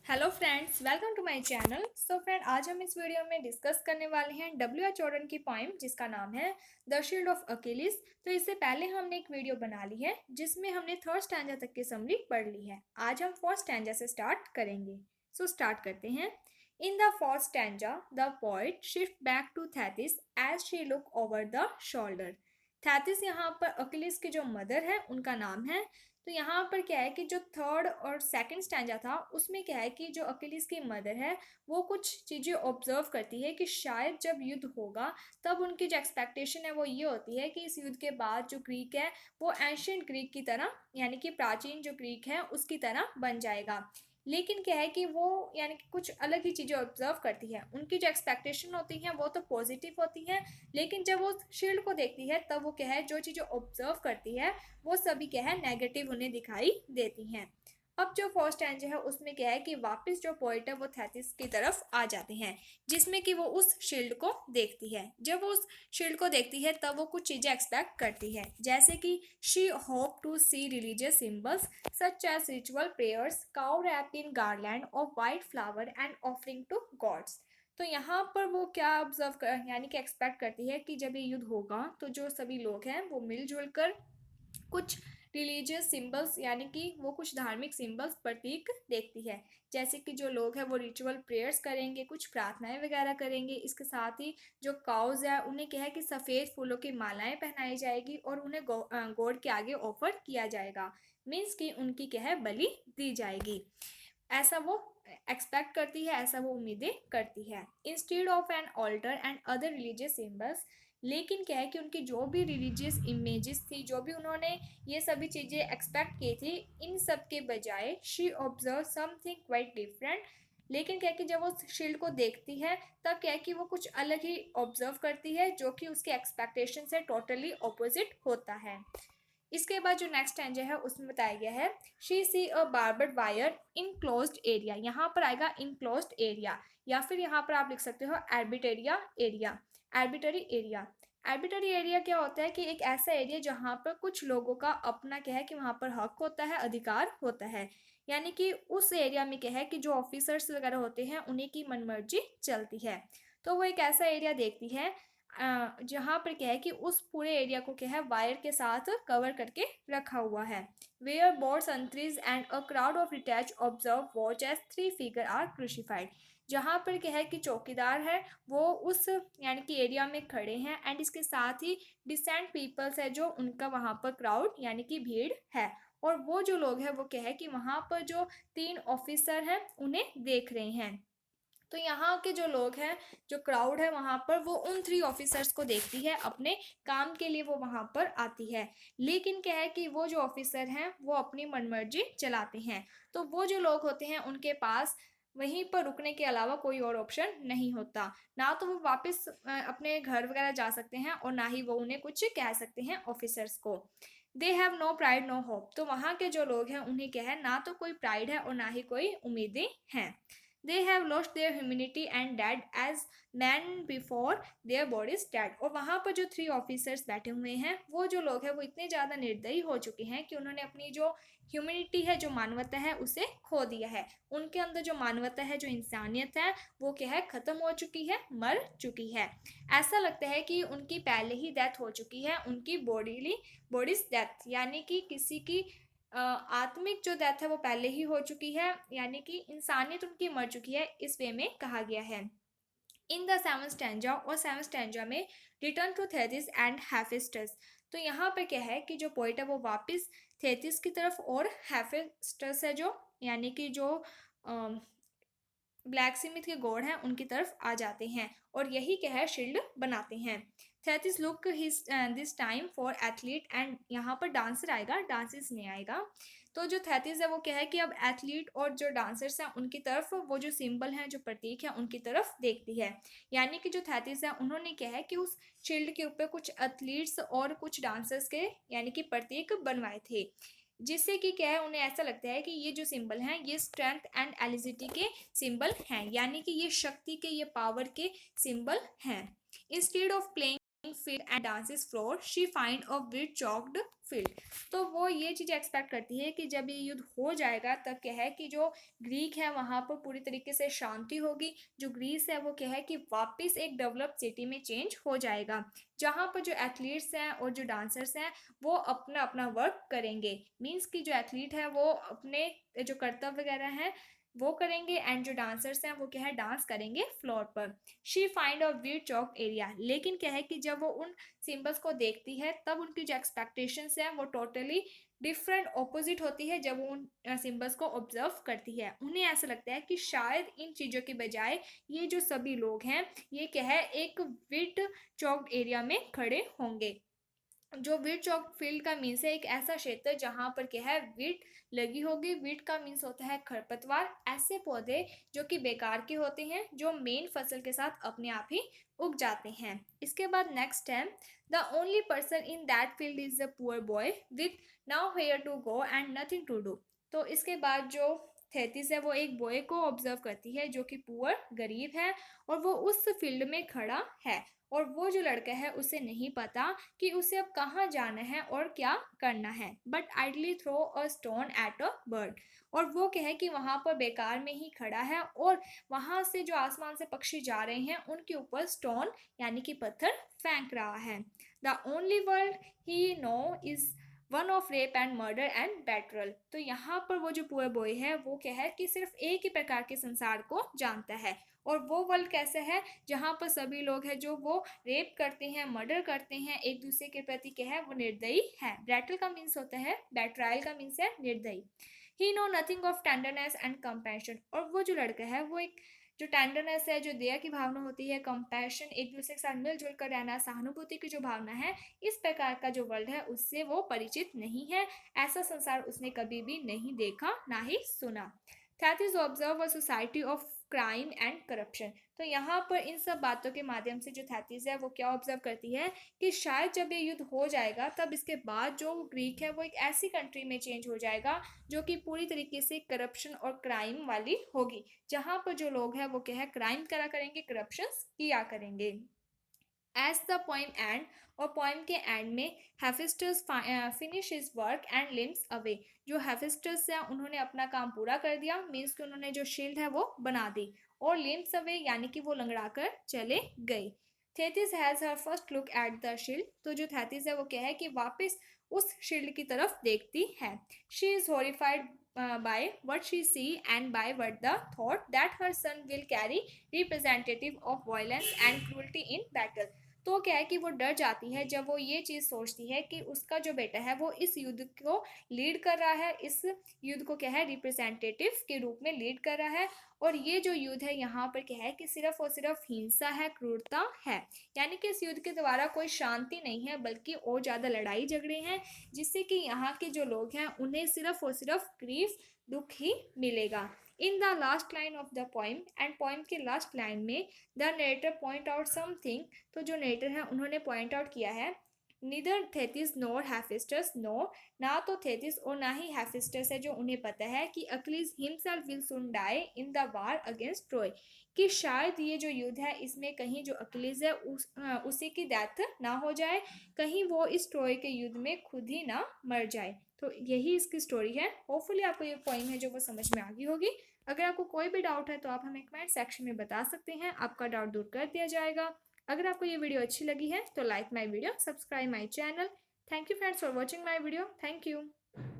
Hello friends, welcome to my channel. So friend, आज हम इस वीडियो में डिस्कस करने वाले हैं W.H. जॉर्डन की पोइम जिसका नाम है द शील्ड ऑफ अकीलिस। तो इससे पहले हमने एक वीडियो बना ली है जिसमें हमने थर्ड स्टैंजा तक की समरी पढ़ ली है। आज हम फोर्थ स्टैंजा से स्टार्ट करेंगे। सो स्टार्ट करते हैं। In the fourth stanza the poet shift back to Thetis as she look over the shoulder. Thetis यहाँ पर अकीलिस की जो मदर है उनका नाम है। तो यहाँ पर क्या है कि जो थर्ड और सेकंड स्टैंजा था उसमें क्या है कि जो अकीलिस की मदर है वो कुछ चीज़ें ऑब्जर्व करती है कि शायद जब युद्ध होगा तब उनकी जो एक्सपेक्टेशन है वो ये होती है कि इस युद्ध के बाद जो ग्रीक है वो एंशियंट ग्रीक की तरह यानी कि प्राचीन जो ग्रीक है उसकी तरह बन जाएगा। लेकिन क्या है कि वो यानी कि कुछ अलग ही चीज़ें ऑब्जर्व करती है। उनकी जो एक्सपेक्टेशन होती हैं वो तो पॉजिटिव होती हैं, लेकिन जब वो शील्ड को देखती है तब वो क्या है जो चीज़ें ऑब्जर्व करती है वो सभी क्या है नेगेटिव उन्हें दिखाई देती हैं। अब जो फर्स्ट स्टैंजा है उसमें क्या है कि वापस जो पोइट है वो थैथिस की तरफ आ जाते हैं जिसमें कि वो उस शील्ड को देखती है। जब वो उस शील्ड को देखती है तब वो कुछ चीज़ें एक्सपेक्ट करती है, जैसे कि she hope to see religious symbols such as ritual prayers cow wrapped in garland of white flower and offering to gods. तो यहाँ पर वो क्या ऑब्जर्व कर यानी कि एक्सपेक्ट करती है कि जब ये युद्ध होगा तो जो सभी लोग हैं वो मिलजुल कर कुछ रिलीजियस सिंबल्स यानी कि वो कुछ धार्मिक सिंबल्स प्रतीक देखती है, जैसे कि जो लोग हैं वो रिचुअल प्रेयर्स करेंगे, कुछ प्रार्थनाएं वगैरह करेंगे। इसके साथ ही जो काउज है उन्हें क्या है कि सफ़ेद फूलों की मालाएं पहनाई जाएगी और उन्हें गॉड के आगे ऑफर किया जाएगा। मीन्स कि उनकी क्या है बलि दी जाएगी। ऐसा वो एक्सपेक्ट करती है, ऐसा वो उम्मीदें करती है। Instead of an altar and other religious symbols, लेकिन क्या है कि उनकी जो भी रिलीजियस इमेजेस थी, जो भी उन्होंने ये सभी चीज़ें एक्सपेक्ट की थी, इन सब के बजाय she observe something quite different. लेकिन क्या है कि जब वो शील्ड को देखती है तब क्या है कि वो कुछ अलग ही ऑब्जर्व करती है जो कि उसके एक्सपेक्टेशन से टोटली ऑपोजिट होता है। इसके बाद जो नेक्स्ट स्टैंजा है उसमें बताया गया है she see a barbed wire enclosed area. यहाँ पर आएगा इन क्लोज्ड एरिया, या फिर यहाँ पर आप लिख सकते हो arbitrary area, arbitrary area. Arbitrary area क्या होता है कि एक ऐसा एरिया जहाँ पर कुछ लोगों का अपना क्या है कि वहाँ पर हक होता है, अधिकार होता है। यानी कि उस एरिया में क्या है कि जो ऑफिसर्स वगैरह होते हैं उन्हीं की मनमर्जी चलती है। तो वो एक ऐसा एरिया देखती है जहाँ पर क्या है कि उस पूरे एरिया को क्या है वायर के साथ कवर करके रखा हुआ है। Where boards entries and a crowd of detach observe watch as three figure are crucified. जहाँ पर क्या है कि चौकीदार है वो उस यानी कि एरिया में खड़े हैं, एंड इसके साथ ही डिसेंट पीपल्स है जो उनका वहाँ पर क्राउड यानी कि भीड़ है। और वो जो लोग हैं वो क्या है कि वहाँ पर जो तीन ऑफिसर हैं उन्हें देख रहे हैं। तो यहाँ के जो लोग हैं, जो क्राउड है वहाँ पर, वो उन थ्री ऑफिसर्स को देखती है, अपने काम के लिए वो वहाँ पर आती है। लेकिन क्या है कि वो जो ऑफिसर हैं वो अपनी मनमर्जी चलाते हैं। तो वो जो लोग होते हैं उनके पास वहीं पर रुकने के अलावा कोई और ऑप्शन नहीं होता। ना तो वो वापस अपने घर वगैरह जा सकते हैं और ना ही वो उन्हें कुछ कह सकते हैं ऑफिसर्स को। They have no pride no hope. तो वहाँ के जो लोग हैं उन्हें क्या है ना तो कोई प्राइड है और ना ही कोई उम्मीदें हैं। they have lost their humanity and dead as men before their bodies dead। और वहाँ पर जो थ्री ऑफिसर्स बैठे हुए हैं वो जो लोग हैं वो इतने ज़्यादा निर्दयी हो चुके हैं कि उन्होंने अपनी जो ह्यूमैनिटी है, जो मानवता है, उसे खो दिया है। उनके अंदर जो मानवता है, जो इंसानियत है, वो क्या है ख़त्म हो चुकी है, मर चुकी है। ऐसा लगता है कि उनकी पहले ही डेथ हो चुकी है, उनकी बॉडीज डेथ यानी कि किसी की आत्मिक जो डेथ है वो पहले ही हो चुकी है, यानी कि इंसानियत उनकी मर चुकी है, इस वे में कहा गया है। इन द सेवन स्टैंजा, और सेवन स्टैंजा में रिटर्न टू थेथिस एंड हेफेस्टस। तो यहाँ पे क्या है कि जो पोइट है वो वापस थेथिस की तरफ और हेफेस्टस है जो यानी कि जो ब्लैक स्मिथ के गॉड हैं उनकी तरफ आ जाते हैं और यही क्या है शील्ड बनाते हैं। Thetis look his this time for athlete, and यहाँ पर डांसर आएगा, डांसिस नहीं आएगा। तो जो थेथिस है वो क्या है कि अब एथलीट और जो डांसर्स हैं उनकी तरफ, वो जो सिंबल हैं, जो प्रतीक हैं, उनकी तरफ देखती है। यानी कि जो थेथिस है उन्होंने क्या है कि उस शील्ड के ऊपर कुछ एथलीट्स और कुछ डांसर्स के यानी कि प्रतीक बनवाए थे, जिससे कि क्या है उन्हें ऐसा लगता है कि ये जो सिंबल हैं ये स्ट्रेंथ एंड एलिजिटी के सिंबल हैं, यानी कि ये शक्ति के, ये पावर के सिंबल हैं। Instead of playing field and dances floor she find a wheat chalked field। तो वो ये चीज़ एक्सपेक्ट करती है कि जब ये युद्ध हो जाएगा तब क्या है कि जो ग्रीक है वहाँ पर पूरी तरीके से शांति होगी, जो ग्रीस है वो क्या है कि वापस एक डेवलप सिटी में चेंज हो जाएगा, जहाँ पर जो एथलीट्स हैं और जो डांसर्स हैं वो अपना अपना वर्क करेंगे। मीन्स कि जो एथलीट है वो अपने जो कर्तव्य वगैरह हैं वो करेंगे एंड जो डांसर्स हैं वो क्या है डांस करेंगे फ्लोर पर। She find a weed Chowk area, लेकिन क्या है कि जब वो उन सिंबल्स को देखती है तब उनकी जो एक्सपेक्टेशंस हैं वो टोटली डिफरेंट ऑपोजिट होती है। जब वो उन सिंबल्स को ऑब्जर्व करती है उन्हें ऐसा लगता है कि शायद इन चीज़ों के बजाय ये जो सभी लोग हैं ये क्या है एक विड चौक एरिया में खड़े होंगे। जो वीट चॉक फील्ड का मीन्स है एक ऐसा क्षेत्र जहाँ पर क्या है वीट लगी होगी। वीट का मीन्स होता है खरपतवार, ऐसे पौधे जो कि बेकार के होते हैं जो मेन फसल के साथ अपने आप ही उग जाते हैं। इसके बाद नेक्स्ट है the only person in that field is the poor boy with nowhere to go and nothing to do. तो इसके बाद जो थेतिस है वो एक बॉय को ऑब्जर्व करती है जो कि पुअर गरीब है और वो उस फील्ड में खड़ा है और वो जो लड़का है उसे नहीं पता कि उसे अब कहाँ जाना है और क्या करना है, but idly throw a stone at a bird. और वो क्या है कि वहाँ पर बेकार में ही खड़ा है और वहाँ से जो आसमान से पक्षी जा रहे हैं उनके ऊपर स्टोन यानी कि पत्थर फेंक रहा है। The only world he know is one of rape and murder and betrayal. तो यहाँ पर वो जो पुअर बॉय है वो क्या है कि सिर्फ एक ही प्रकार के संसार को जानता है और वो वर्ल्ड कैसे है जहाँ पर सभी लोग हैं जो वो रेप करते हैं, मर्डर करते हैं, एक दूसरे के प्रति क्या है वो निर्दयी है। ब्रैटल का मीन्स होता है, बैट्रायल का मीन्स है निर्दयी। He know nothing of tenderness and compassion. और वो जो लड़का है वो एक जो टेंडरनेस है, जो दया की भावना होती है, कंपैशन एक दूसरे के साथ मिलजुल कर रहना, सहानुभूति की जो भावना है, इस प्रकार का जो वर्ल्ड है उससे वो परिचित नहीं है। ऐसा संसार उसने कभी भी नहीं देखा ना ही सुना। Thetis observe a society of crime and corruption. तो यहाँ पर इन सब बातों के माध्यम से जो थैथिस है वो क्या ऑब्जर्व करती है कि शायद जब ये युद्ध हो जाएगा तब इसके बाद जो ग्रीक है वो एक ऐसी कंट्री में चेंज हो जाएगा जो कि पूरी तरीके से करप्शन और क्राइम वाली होगी, जहाँ पर जो लोग हैं वो क्या है क्राइम करा करेंगे, करप्शन किया करेंगे। एज द पोइम एंड, और पोइम के एंड में Hephaestus finish his work and limps away. जो हेफिस्टस है उन्होंने अपना काम पूरा कर दिया, मीन्स कि उन्होंने जो शील्ड है वो बना दी और लिम्स अवे यानी कि वो लंगड़ा कर चले गए। Thetis has her first look at the shield. तो जो थेथिस है वो क्या है कि वापस उस शील्ड की तरफ देखती है। She is horrified by what she see and by what the thought that her son will carry representative of violence and cruelty in battle। तो क्या है कि वो डर जाती है जब वो ये चीज़ सोचती है कि उसका जो बेटा है वो इस युद्ध को लीड कर रहा है, इस युद्ध को क्या है रिप्रेजेंटेटिव के रूप में लीड कर रहा है। और ये जो युद्ध है यहाँ पर क्या है कि सिर्फ और सिर्फ हिंसा है, क्रूरता है, यानी कि इस युद्ध के द्वारा कोई शांति नहीं है बल्कि और ज़्यादा लड़ाई झगड़े हैं, जिससे कि यहाँ के जो लोग हैं उन्हें सिर्फ और सिर्फ ग्रीफ दुख ही मिलेगा। In the last line of the poem, and poem के लास्ट लाइन में the narrator point out something. तो जो नरेटर है उन्होंने पॉइंट आउट किया है नीदर थेथिस नोर हेफिस्टस नो, ना तो थेथिस और ना ही हेफिस्टस है जो उन्हें पता है कि Achilles himself will soon die in the war against Troy, कि शायद ये जो युद्ध है इसमें कहीं जो अक्लीज है उसी की डेथ ना हो जाए, कहीं वो इस ट्रोय के युद्ध में खुद ही ना मर जाए। तो यही इसकी स्टोरी है। होपफुली आपको ये पॉइंट है जो वो समझ में आ गई होगी। अगर आपको कोई भी डाउट है तो आप हमें कमेंट सेक्शन में बता सकते हैं, आपका डाउट दूर कर दिया जाएगा। अगर आपको ये वीडियो अच्छी लगी है तो like my video, subscribe my channel. Thank you friends for watching my video. Thank you.